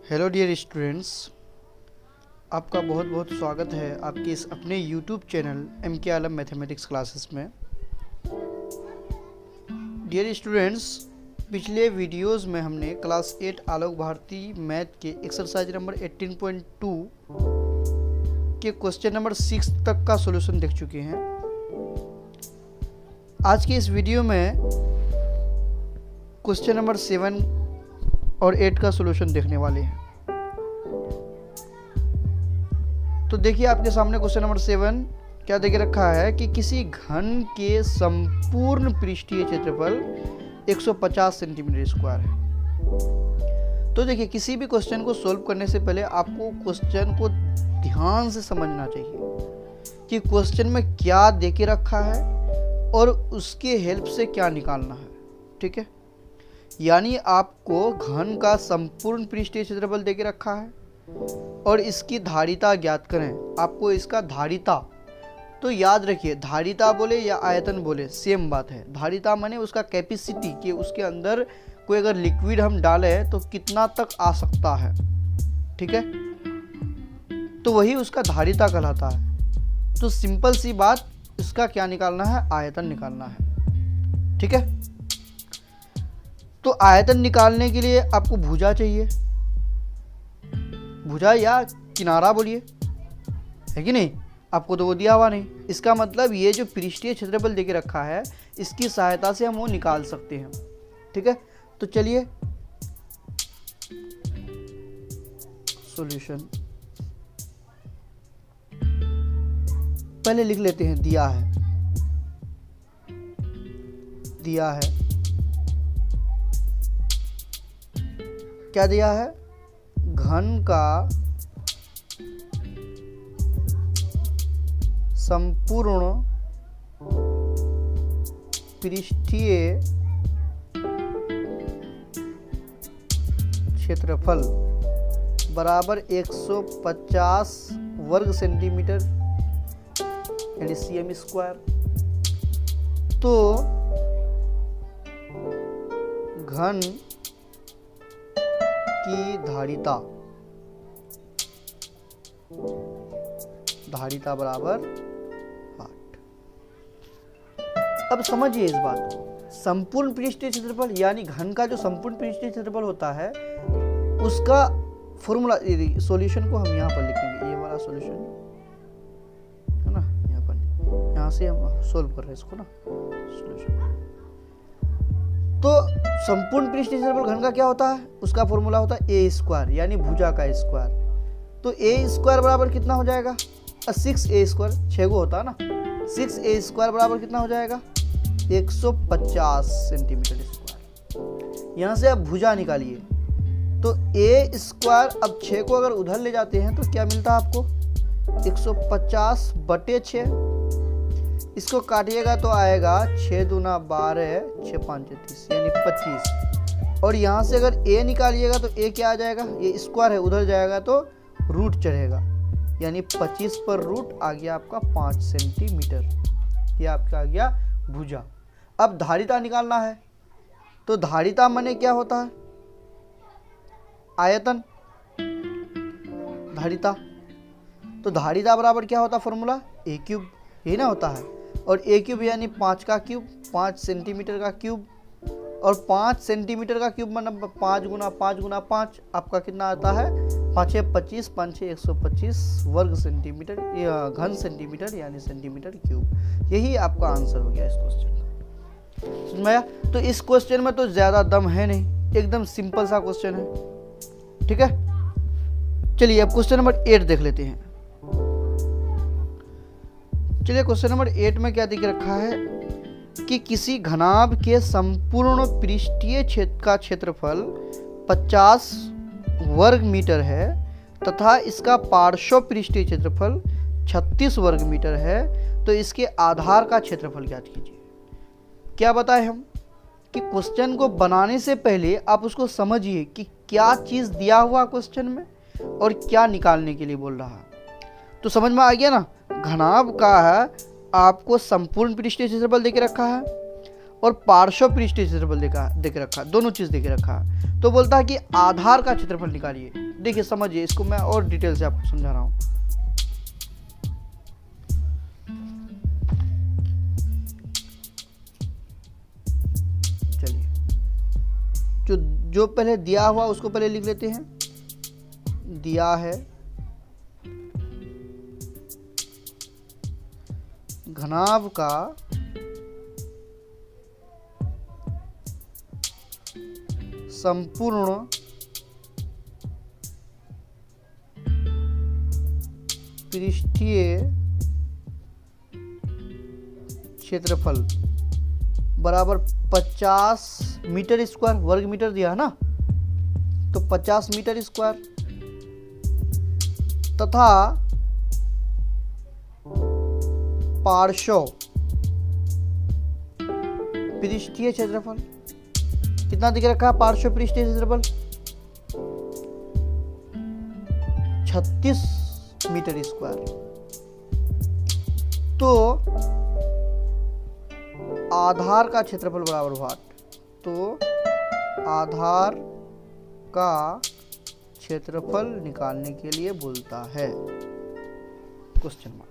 Hello dear students, आपका बहुत बहुत स्वागत है आपके इस अपने यूट्यूब चैनल MK आलम मैथमेटिक्स क्लासेस में। डियर स्टूडेंट्स, पिछले वीडियोस में हमने क्लास 8 आलोक भारती मैथ के एक्सरसाइज नंबर 18.2 के क्वेश्चन नंबर 6 तक का सॉल्यूशन देख चुके हैं। आज के इस वीडियो में क्वेश्चन नंबर 7 और 8 का सॉल्यूशन देखने वाले हैं। तो देखिए, आपके सामने क्वेश्चन नंबर 7 क्या देके रखा है कि किसी घन के संपूर्ण पृष्ठीय क्षेत्रफल 150 सेंटीमीटर स्क्वायर है। तो देखिए, किसी भी क्वेश्चन को सॉल्व करने से पहले आपको क्वेश्चन को ध्यान से समझना चाहिए कि क्वेश्चन में क्या देके रखा है और उसके हेल्प से क्या निकालना है। ठीक है, यानी आपको घन का संपूर्ण पृष्ठीय क्षेत्रफल देके रखा है और इसकी धारिता ज्ञात करें। आपको इसका धारिता, तो याद रखिए, धारिता बोले या आयतन बोले सेम बात है। धारिता माने उसका कैपेसिटी, कि उसके अंदर कोई अगर लिक्विड हम डाले तो कितना तक आ सकता है। ठीक है, तो वही उसका धारिता कहलाता है। तो सिंपल सी बात, इसका क्या निकालना है? आयतन निकालना है। ठीक है, तो आयतन निकालने के लिए आपको भुजा चाहिए, भुजा या किनारा बोलिए, है कि नहीं? आपको तो वो दिया हुआ नहीं। इसका मतलब ये जो पृष्ठीय क्षेत्रफल देके रखा है, इसकी सहायता से हम वो निकाल सकते हैं। ठीक है, तो चलिए सॉल्यूशन पहले लिख लेते हैं। दिया है, दिया है, क्या दिया है? घन का संपूर्ण पृष्ठीय क्षेत्रफल बराबर 150 वर्ग सेंटीमीटर यानी cm स्क्वायर। तो घन की धारिता बराबर 8। अब समझिए इस बात को। संपूर्ण पृष्ठीय क्षेत्रफल यानी घन का जो संपूर्ण पृष्ठीय क्षेत्रफल होता है, उसका फॉर्मूला, सॉल्यूशन को हम यहाँ पर लिखेंगे। ये वाला सॉल्यूशन है ना, यहाँ पर, यहाँ से हम सोल्व कर रहे हैं इसको ना, सॉल्यूशन। तो संपूर्ण पृष्ठीय क्षेत्रफल घन का क्या होता है? उसका फॉर्मूला होता है ए स्क्वायर, यानी भुजा का स्क्वायर। तो ए स्क्वायर बराबर कितना हो जाएगा? 6a स्क्वायर, 6 को होता है ना। 6a स्क्वायर बराबर कितना हो जाएगा? 150 सेंटीमीटर स्क्वायर। यहाँ से आप भुजा निकालिए, तो a स्क्वायर, अब 6 को अगर उधर ले जाते हैं तो क्या मिलता है आपको? 150 बटे 6। इसको काटिएगा तो आएगा 6 दूना 12, 6 5 30 यानी 25। और यहाँ से अगर a निकालिएगा तो a क्या आ जाएगा? ये स्क्वायर है, उधर जाएगा तो रूट चढ़ेगा, यानी 25 पर रूट आ गया आपका 5 सेंटीमीटर। ये आपका आ गया भुजा। अब धारिता निकालना है, तो धारिता माने क्या होता है? आयतन, धारिता। तो धारिता बराबर क्या होता है? फॉर्मूला a क्यूब, यही ना होता है। और a क्यूब यानी 5 का क्यूब, 5 सेंटीमीटर का क्यूब। और 5 सेंटीमीटर का क्यूब मतलब 5 गुना 5 गुना 5, आपका कितना आता है? 5 6 25, 5 6 125 वर्ग सेंटीमीटर, घन सेंटीमीटर यानी सेंटीमीटर क्यूब। यही आपका आंसर हो गया इस क्वेश्चन का। समझ में आया? तो इस क्वेश्चन में तो ज़्यादा दम है नहीं, एकदम सिंपल सा क्वेश्चन है। ठीक है, चलिए अब क्वेश्चन नंबर 8 देख लेते हैं। चलिए, क्वेश्चन नंबर 8 में क्या दिख रखा है कि किसी घनाभ के संपूर्ण पृष्ठीय क्षेत्र का क्षेत्रफल 50 वर्ग मीटर है तथा इसका पार्श्व पृष्ठीय क्षेत्रफल 36 वर्ग मीटर है। तो इसके आधार का क्षेत्रफल ज्ञात कीजिए। क्या बताएं हम कि क्वेश्चन को बनाने से पहले आप उसको समझिए कि क्या चीज़ दिया हुआ क्वेश्चन में और क्या निकालने के लिए बोल रहा है। तो समझ में आ गया ना? घनाभ का है, आपको संपूर्ण पृष्ठीय क्षेत्रफल देके रखा है और पार्श्व पृष्ठीय क्षेत्रफल देख रखा है, दोनों चीज देख रखा है। तो बोलता है कि आधार का क्षेत्रफल निकालिए। देखिए समझिए, इसको मैं और डिटेल से आपको समझा रहा हूं। चलिए, जो पहले दिया हुआ उसको पहले लिख लेते हैं। दिया है घनाभ का संपूर्ण पृष्ठीय क्षेत्रफल बराबर 50 मीटर स्क्वायर, वर्ग मीटर दिया है ना, तो 50 मीटर स्क्वायर तथा पार्श्व पृष्ठीय क्षेत्रफल कितना दिख रखा है? पार्श्व पृष्ठीय क्षेत्रफल 36 मीटर स्क्वायर। तो आधार का क्षेत्रफल बराबर वाट, तो आधार का क्षेत्रफल निकालने के लिए बोलता है क्वेश्चन मार्क।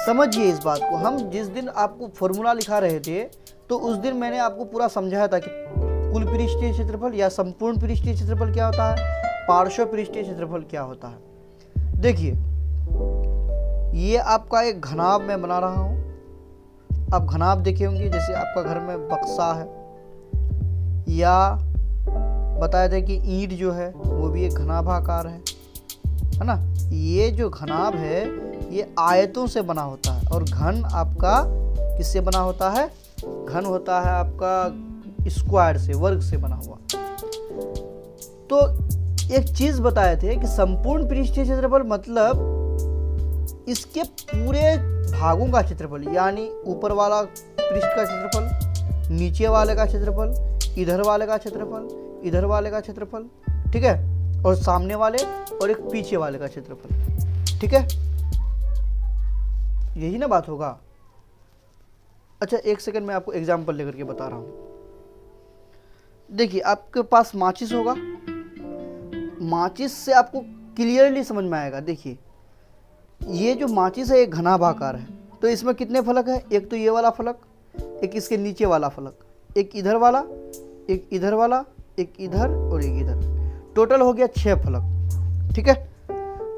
समझिए इस बात को। हम जिस दिन आपको फॉर्मूला लिखा रहे थे तो उस दिन मैंने आपको पूरा समझाया था कि कुल पृष्ठीय क्षेत्रफल या संपूर्ण पृष्ठीय क्षेत्रफल क्या होता है, पार्श्व पृष्ठीय क्षेत्रफल क्या होता है। देखिए, ये आपका एक घनाभ मैं बना रहा हूं। आप घनाभ देखे होंगे, जैसे आपका घर में बक्सा है, या बताया था कि ईंट जो है वो भी एक घनाभाकार है ना। ये जो घनाभ है ये आयतों से बना होता है, और घन आपका किससे बना होता है? घन होता है आपका स्क्वायर से, वर्ग से बना हुआ। तो एक चीज बताए थे कि संपूर्ण पृष्ठीय क्षेत्रफल मतलब इसके पूरे भागों का क्षेत्रफल, यानी ऊपर वाला पृष्ठ का क्षेत्रफल, नीचे वाले का क्षेत्रफल, इधर वाले का क्षेत्रफल, इधर वाले का क्षेत्रफल, ठीक है, और सामने वाले और एक पीछे वाले का क्षेत्रफल, ठीक है। यही ना बात होगा। अच्छा, एक सेकंड में आपको एग्जांपल लेकर के बता रहा हूं। देखिए, आपके पास माचिस होगा, माचिस से आपको क्लियरली समझ में आएगा। देखिए, ये जो माचिस है एक घनाभाकार है, तो इसमें कितने फलक है? एक तो ये वाला फलक, एक इसके नीचे वाला फलक, एक इधर वाला, एक इधर वाला, एक इधर और एक इधर। टोटल हो गया 6 फलक, ठीक है।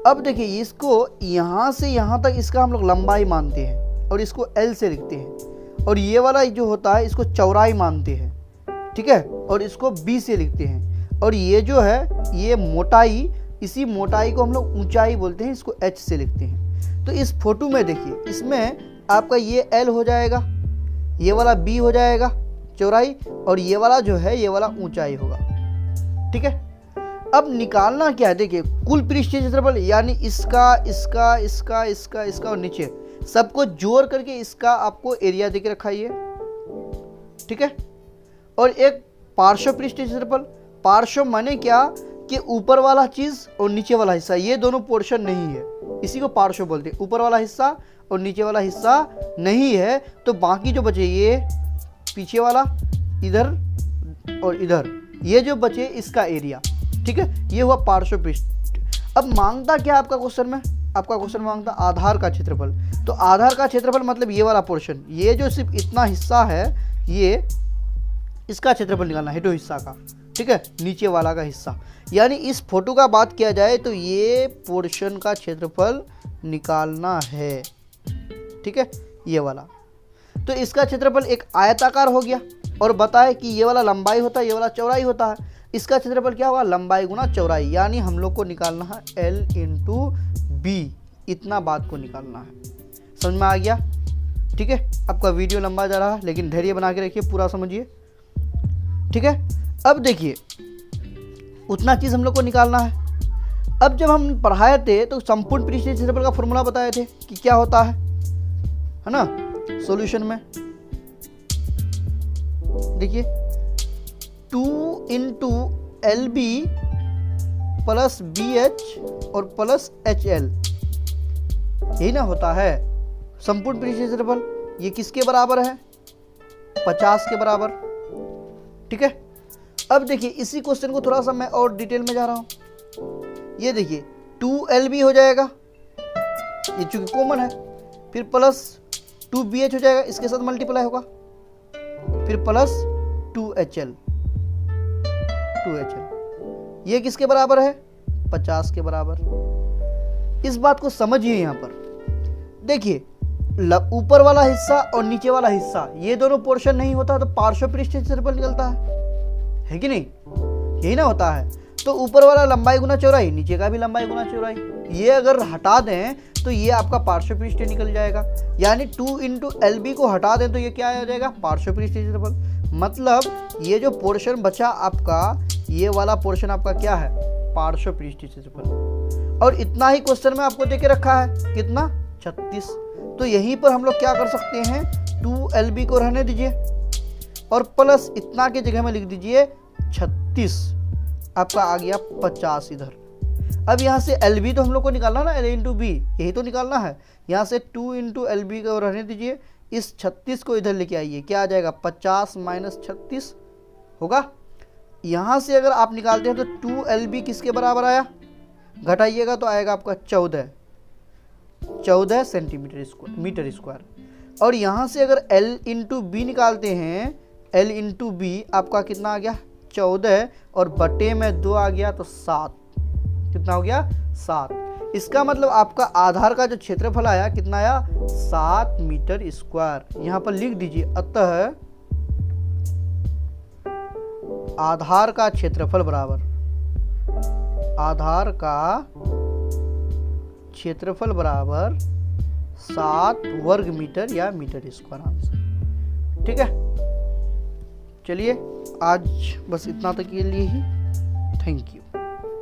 अब देखिए, इसको यहाँ से यहाँ तक इसका हम लोग लंबाई मानते हैं और इसको L से लिखते हैं, और ये वाला जो होता है इसको चौड़ाई मानते हैं, ठीक है, और इसको B से लिखते हैं, और ये जो है ये मोटाई, इसी मोटाई को हम लोग ऊंचाई बोलते हैं, इसको H से लिखते हैं। तो इस फोटो में देखिए, इसमें आपका ये L हो जाएगा, ये वाला B हो जाएगा चौड़ाई, और ये वाला जो है ये वाला ऊंचाई होगा, ठीक है। अब निकालना क्या है? देखिए, कुल पृष्ठीय क्षेत्रफल यानी इसका, इसका, इसका, इसका, इसका और नीचे सबको जोड़ करके इसका आपको एरिया देके रखा है, ठीक है। और एक पार्श्व पृष्ठीय क्षेत्रफल, पार्श्व माने क्या कि ऊपर वाला चीज और नीचे वाला हिस्सा, ये दोनों पोर्शन नहीं है, इसी को पार्श्व बोलते हैं। ऊपर वाला हिस्सा और नीचे वाला हिस्सा नहीं है, तो बाकी जो बचे ये पीछे वाला, इधर और इधर, ये जो बचे इसका एरिया, ठीक है। ये हुआ पार्श्व पृष्ठ। अब मांगता क्या आपका क्वेश्चन में? आपका क्वेश्चन मांगता आधार का क्षेत्रफल। तो आधार का क्षेत्रफल मतलब ये वाला पोर्शन, ये जो सिर्फ इतना हिस्सा है, ये इसका क्षेत्रफल निकालना है, हेडो हिस्सा का, ठीक है, नीचे वाला का हिस्सा। यानी इस फोटो का बात किया जाए तो ये पोर्शन का क्षेत्रफल निकालना है, ठीक है, ये वाला। तो इसका क्षेत्रफल एक आयताकार हो गया, और बताए कि ये वाला लंबाई होता है, ये वाला चौड़ाई होता है। इसका क्षेत्रफल क्या होगा? लंबाई गुना चौड़ाई, यानी हम लोग को निकालना है L × B, इतना बात को निकालना है। समझ में आ गया? ठीक है। आपका वीडियो लंबा जा रहा है, लेकिन धैर्य बना के रखिए, पूरा समझिए, ठीक है। अब देखिए, उतना चीज़ हम लोग को निकालना है। अब जब हम पढ़ाए थे तो संपूर्ण पृष्ठीय क्षेत्रफल का फॉर्मूला बताए थे कि क्या होता है ना, सॉल्यूशन में देखिए 2 × LB प्लस BH और प्लस HL, यही ना होता है संपूर्ण पृष्ठीय क्षेत्रफल। ये किसके बराबर है? 50 के बराबर। ठीक है, अब देखिए इसी क्वेश्चन को थोड़ा सा मैं और डिटेल में जा रहा हूं। ये देखिए 2LB हो जाएगा, ये चूंकि कॉमन है, फिर प्लस 2BH हो जाएगा, इसके साथ मल्टीप्लाई होगा, फिर प्लस 2HL। ये किसके बराबर है? 50 के बराबर। इस बात को समझिए। यहां पर देखिए ऊपर वाला हिस्सा और नीचे वाला हिस्सा, ये दोनों पोर्शन नहीं होता तो पार्श्व पृष्ठीय क्षेत्रफल निकलता है कि नहीं? यही ना होता है। तो ऊपर वाला लंबाई गुना चौड़ाई, नीचे का भी लंबाई गुना चौड़ाई, ये अगर हटा दें तो ये आपका पार्श्व पृष्ठीय निकल जाएगा। यानी 2 × LB को हटा दें तो ये क्या आ जाएगा? पार्श्व पृष्ठीय क्षेत्रफल। मतलब ये जो पोर्शन बचा आपका, ये वाला पोर्शन आपका क्या है? पार्श्व पृष्ठीय क्षेत्रफल। और इतना ही क्वेश्चन में आपको देके रखा है, कितना? 36। तो यहीं पर हम लोग क्या कर सकते हैं, 2LB को रहने दीजिए और प्लस इतना के जगह में लिख दीजिए 36, आपका आ गया 50 इधर। अब यहाँ से LB तो हम लोग को निकालना ना, L × B, यही तो निकालना है। यहाँ से 2 × LB को रहने दीजिए, इस 36 को इधर लेके आइए, क्या आ जाएगा? 50 - 36 होगा। यहाँ से अगर आप निकालते हैं तो 2LB किसके बराबर आया? घटाइएगा तो आएगा आपका 14 सेंटीमीटर स्क्वायर। और यहाँ से अगर L × B निकालते हैं, L × B आपका कितना आ गया? 14 और बटे में 2 आ गया तो 7। कितना हो गया? 7। इसका मतलब आपका आधार का जो क्षेत्रफल आया कितना आया? 7 मीटर स्क्वायर। यहाँ पर लिख दीजिए, अतः आधार का क्षेत्रफल बराबर, आधार का क्षेत्रफल बराबर 7 वर्ग मीटर या मीटर स्क्वायर आंसर। ठीक है, चलिए आज बस इतना तक के लिए ही। Thank you.